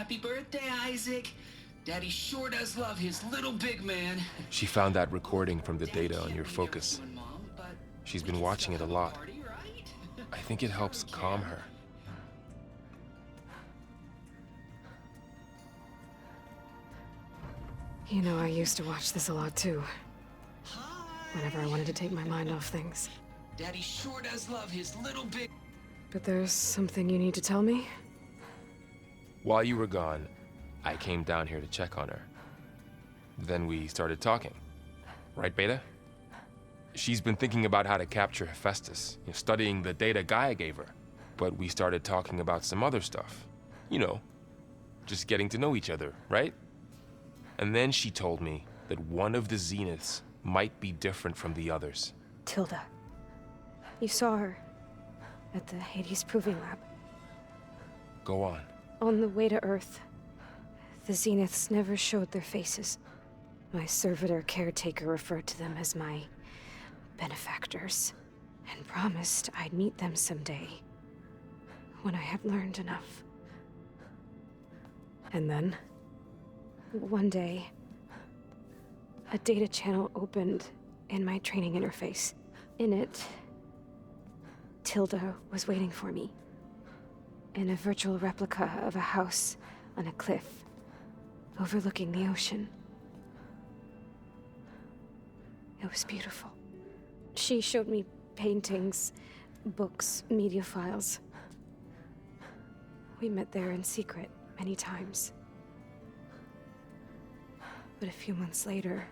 Happy birthday, Isaac. Daddy sure does love his little big man. She found that recording from the data on your focus. She's been watching it a lot. I think it helps calm her. You know, I used to watch this a lot too. Whenever I wanted to take my mind off things. Daddy sure does love his little big... But there's something you need to tell me? While you were gone, I came down here to check on her. Then we started talking. Right, Beta? She's been thinking about how to capture Hephaestus, studying the data Gaia gave her. But we started talking about some other stuff. You know, just getting to know each other, right? And then she told me that one of the Zeniths might be different from the others. Tilda. You saw her at the Hades Proving Lab. Go on. On the way to Earth, the Zeniths never showed their faces. My servitor caretaker referred to them as my benefactors, and promised I'd meet them someday, when I had learned enough. And then, one day, a data channel opened in my training interface. In it, Tilda was waiting for me, in a virtual replica of a house on a cliff, overlooking the ocean. It was beautiful. She showed me paintings, books, media files. We met there in secret many times. But a few months later,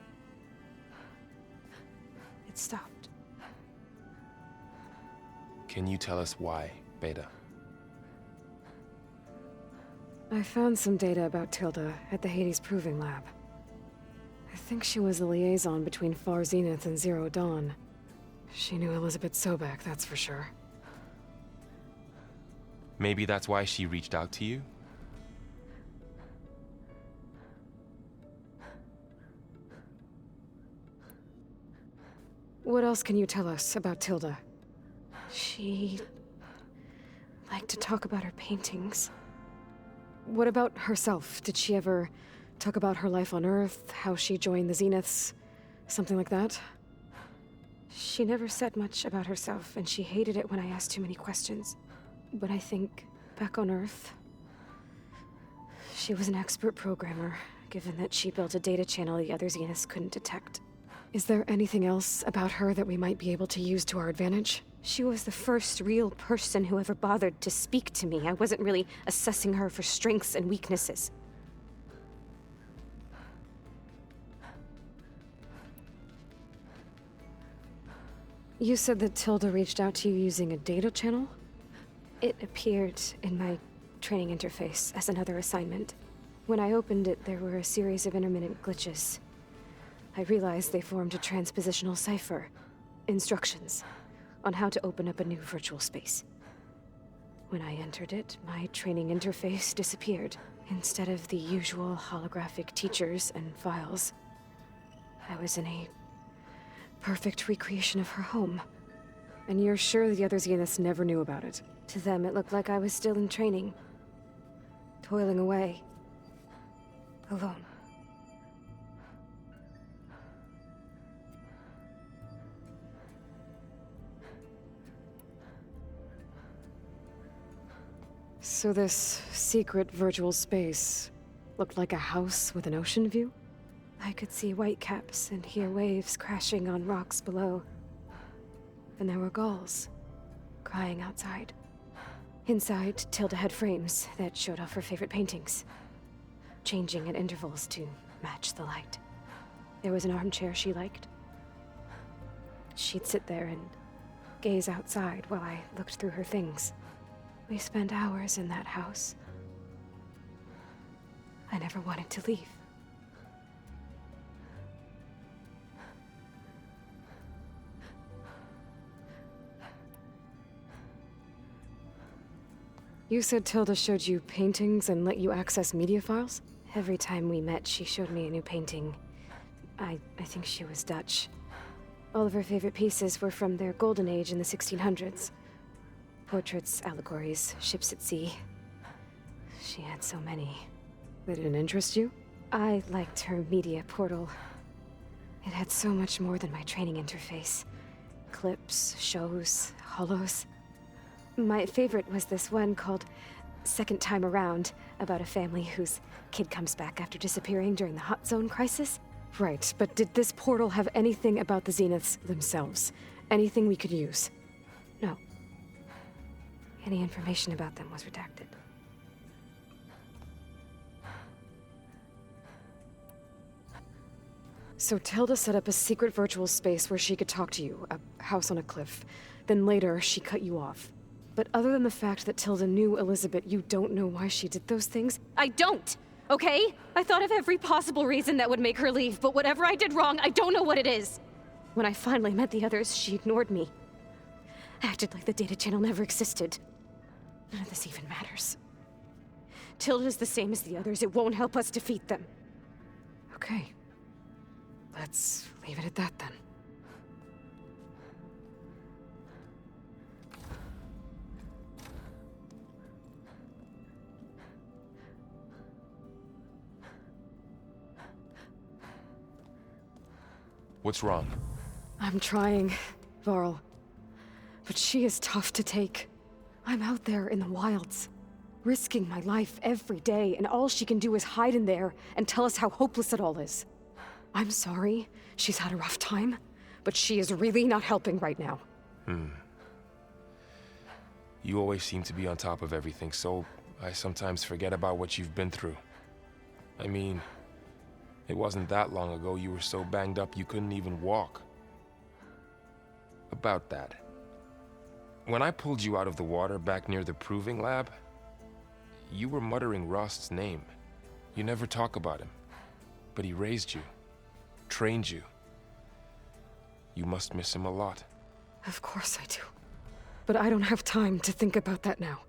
it stopped. Can you tell us why, Beta? I found some data about Tilda at the Hades Proving Lab. I think she was the liaison between Far Zenith and Zero Dawn. She knew Elizabeth Sobek, that's for sure. Maybe that's why she reached out to you? What else can you tell us about Tilda? She liked to talk about her paintings. What about herself? Did she ever talk about her life on Earth, how she joined the Zeniths, something like that? She never said much about herself, and she hated it when I asked too many questions. But I think, back on Earth, she was an expert programmer, given that she built a data channel the other Zeniths couldn't detect. Is there anything else about her that we might be able to use to our advantage? She was the first real person who ever bothered to speak to me. I wasn't really assessing her for strengths and weaknesses. You said that Tilda reached out to you using a data channel? It appeared in my training interface as another assignment. When I opened it, there were a series of intermittent glitches. I realized they formed a transpositional cipher. Instructions on how to open up a new virtual space. When I entered it, my training interface disappeared. Instead of the usual holographic teachers and files, I was in a perfect recreation of her home. And you're sure the other Zeniths never knew about it? To them, it looked like I was still in training. Toiling away. Alone. So this secret virtual space looked like a house with an ocean view? I could see whitecaps and hear waves crashing on rocks below. And there were gulls crying outside. Inside, Tilda had frames that showed off her favorite paintings, changing at intervals to match the light. There was an armchair she liked. She'd sit there and gaze outside while I looked through her things. We spent hours in that house. I never wanted to leave. You said Tilda showed you paintings and let you access media files? Every time we met, she showed me a new painting. I think she was Dutch. All of her favorite pieces were from their golden age in the 1600s. Portraits, allegories, ships at sea. She had so many. They didn't interest you? I liked her media portal. It had so much more than my training interface. Clips, shows, holos. My favorite was this one called Second Time Around, about a family whose kid comes back after disappearing during the Hot Zone crisis. Right, but did this portal have anything about the Zeniths themselves? Anything we could use? No. Any information about them was redacted. So Tilda set up a secret virtual space where she could talk to you, a house on a cliff. Then later, she cut you off. But other than the fact that Tilda knew Elizabeth, you don't know why she did those things? I don't! Okay? I thought of every possible reason that would make her leave, but whatever I did wrong, I don't know what it is! When I finally met the others, she ignored me. Acted like the data channel never existed. None of this even matters. Tilda's the same as the others. It won't help us defeat them. Okay. Let's leave it at that, then. What's wrong? I'm trying, Varl. But she is tough to take. I'm out there in the wilds, risking my life every day, and all she can do is hide in there and tell us how hopeless it all is. I'm sorry, she's had a rough time, but she is really not helping right now. You always seem to be on top of everything, so I sometimes forget about what you've been through. I mean, it wasn't that long ago you were so banged up you couldn't even walk. About that. When I pulled you out of the water back near the proving lab, you were muttering Rost's name. You never talk about him, but he raised you. Trained you. You must miss him a lot. Of course I do. But I don't have time to think about that now.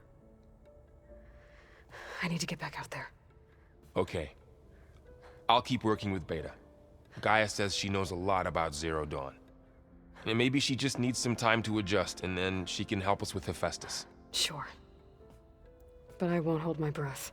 I need to get back out there. Okay. I'll keep working with Beta. Gaia says she knows a lot about Zero Dawn. And maybe she just needs some time to adjust, and then she can help us with Hephaestus. Sure. But I won't hold my breath.